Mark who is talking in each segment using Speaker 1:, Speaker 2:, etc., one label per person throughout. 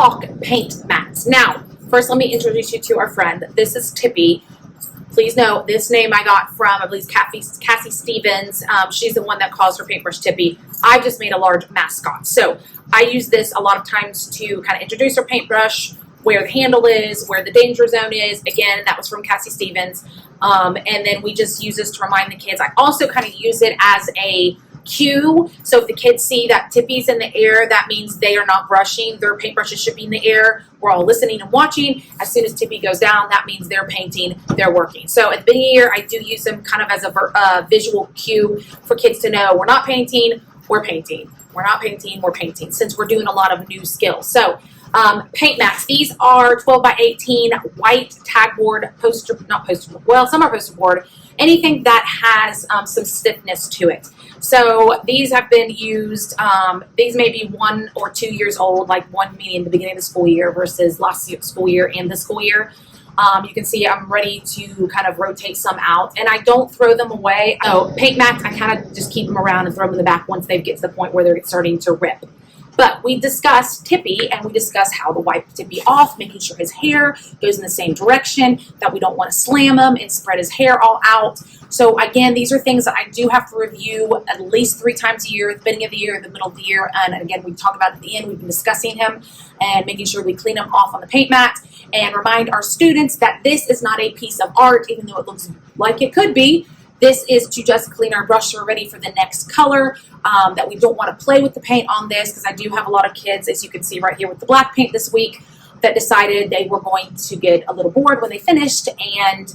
Speaker 1: talk paint mats. Now, first let me introduce you to our friend. This is Tippy. Please know this name I got from, I believe, Cassie Stevens. She's the one that calls her paintbrush Tippy. I've just made a large mascot. So I use this a lot of times to kind of introduce her paintbrush, where the handle is, where the danger zone is. Again, that was from Cassie Stevens. And then we just use this to remind the kids. I also kind of use it as a cue. So if the kids see that Tippy's in the air, that means they are not brushing. Their paintbrushes should be in the air. We're all listening and watching. As soon as Tippy goes down, that means they're painting, they're working. So at the beginning of the year, I do use them kind of as a visual cue for kids to know we're not painting, we're painting. We're not painting, we're painting, since we're doing a lot of new skills. So paint mats. These are 12 by 18 white tagboard not poster board. Well, some are poster board. Anything that has some stiffness to it. So these have been used. These may be 1 or 2 years old, like one meaning the beginning of the school year versus last school year and the school year. You can see I'm ready to kind of rotate some out, and I don't throw them away. So paint mats, I kind of just keep them around and throw them in the back once they get to the point where they're starting to rip. But we discussed Tippy, and we discussed how to wipe Tippy off, making sure his hair goes in the same direction, that we don't want to slam him and spread his hair all out. So again, these are things that I do have to review at least 3 times a year, at the beginning of the year, the middle of the year, and again, we talk about it at the end. We've been discussing him and making sure we clean him off on the paint mat and remind our students that this is not a piece of art, even though it looks like it could be. This is to just clean our brush so we're ready for the next color, that we don't want to play with the paint on this, because I do have a lot of kids, as you can see right here with the black paint this week, that decided they were going to get a little bored when they finished and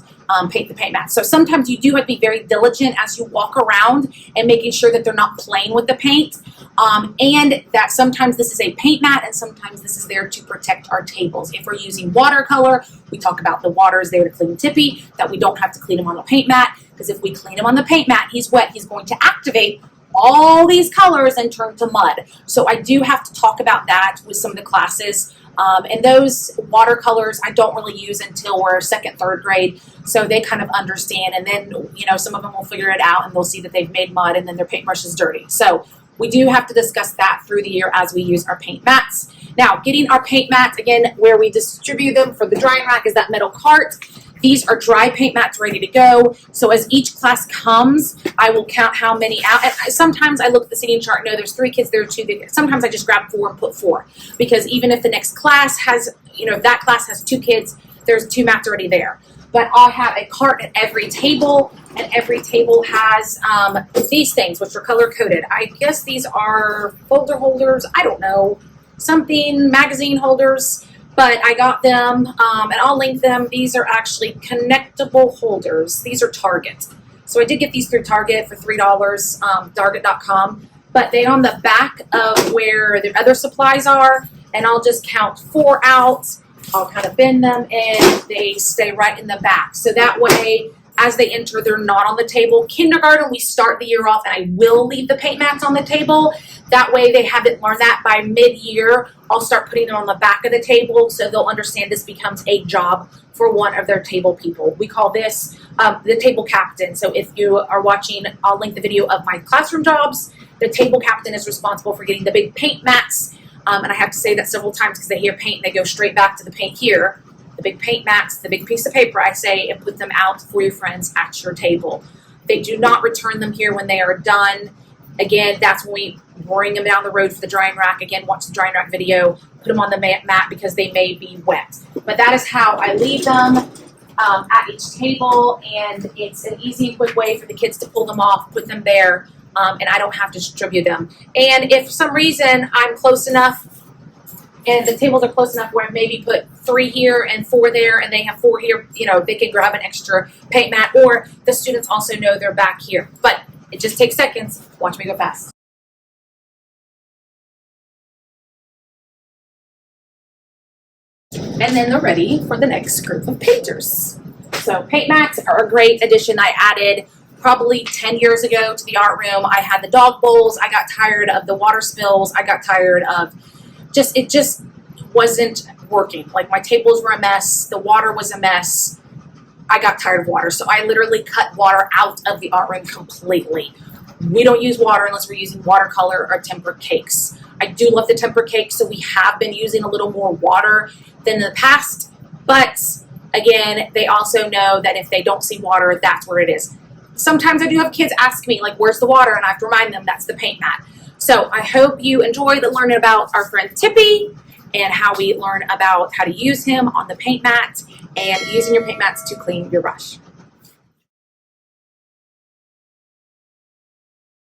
Speaker 1: paint the paint mat. So sometimes you do have to be very diligent as you walk around and making sure that they're not playing with the paint, and that sometimes this is a paint mat and sometimes this is there to protect our tables. If we're using watercolor, we talk about the water is there to clean Tippy, that we don't have to clean him on the paint mat, because if we clean him on the paint mat, he's wet, he's going to activate all these colors and turn to mud. So I do have to talk about that with some of the classes. And those watercolors I don't really use until we're 2nd, 3rd grade, so they kind of understand, and then, you know, some of them will figure it out and they'll see that they've made mud and then their paintbrush is dirty. So we do have to discuss that through the year as we use our paint mats. Now, getting our paint mats, again, where we distribute them for the drying rack is that metal cart. These are dry paint mats ready to go. So as each class comes, I will count how many out. And sometimes I look at the seating chart, no, there's 3 kids, there are 2 kids. Sometimes I just grab 4 and put 4. Because even if the next class has, you know, if that class has 2 kids, there's 2 mats already there. But I'll have a cart at every table, and every table has these things, which are color-coded. I guess these are folder holders, I don't know, something, magazine holders. But I got them, and I'll link them. These are actually connectable holders. These are Target. So I did get these through Target for $3, Target.com. But they on the back of where the other supplies are, and I'll just count 4 out. I'll kind of bend them, and they stay right in the back. So that way, as they enter, they're not on the table. Kindergarten, we start the year off, and I will leave the paint mats on the table. That way they haven't learned that. By mid-year, I'll start putting them on the back of the table so they'll understand this becomes a job for one of their table people. We call this the table captain. So if you are watching, I'll link the video of my classroom jobs. The table captain is responsible for getting the big paint mats. And I have to say that several times because they hear paint and they go straight back to the paint here. The big paint mats, the big piece of paper, I say, and put them out for your friends at your table. They do not return them here when they are done. Again, that's when we bring them down the road for the drying rack. Again, watch the drying rack video, put them on the mat because they may be wet. But that is how I leave them at each table, and it's an easy and quick way for the kids to pull them off, put them there, and I don't have to distribute them. And if for some reason I'm close enough and the tables are close enough where I maybe put 3 here and 4 there, and they have 4 here, you know, they can grab an extra paint mat, or the students also know they're back here. But it just takes seconds. Watch me go fast. And then they're ready for the next group of painters. So paint mats are a great addition. I added probably 10 years ago to the art room. I had the dog bowls. I got tired of the water spills. I got tired of it just wasn't working. Like, my tables were a mess. The water was a mess. I got tired of water. So I literally cut water out of the art room completely. We don't use water unless we're using watercolor or tempera cakes. I do love the tempera cake, so we have been using a little more water than in the past, but again, they also know that if they don't see water, that's where it is. Sometimes I do have kids ask me, like, where's the water? And I have to remind them that's the paint mat. So I hope you enjoyed learning about our friend Tippy and how we learn about how to use him on the paint mat and using your paint mats to clean your brush.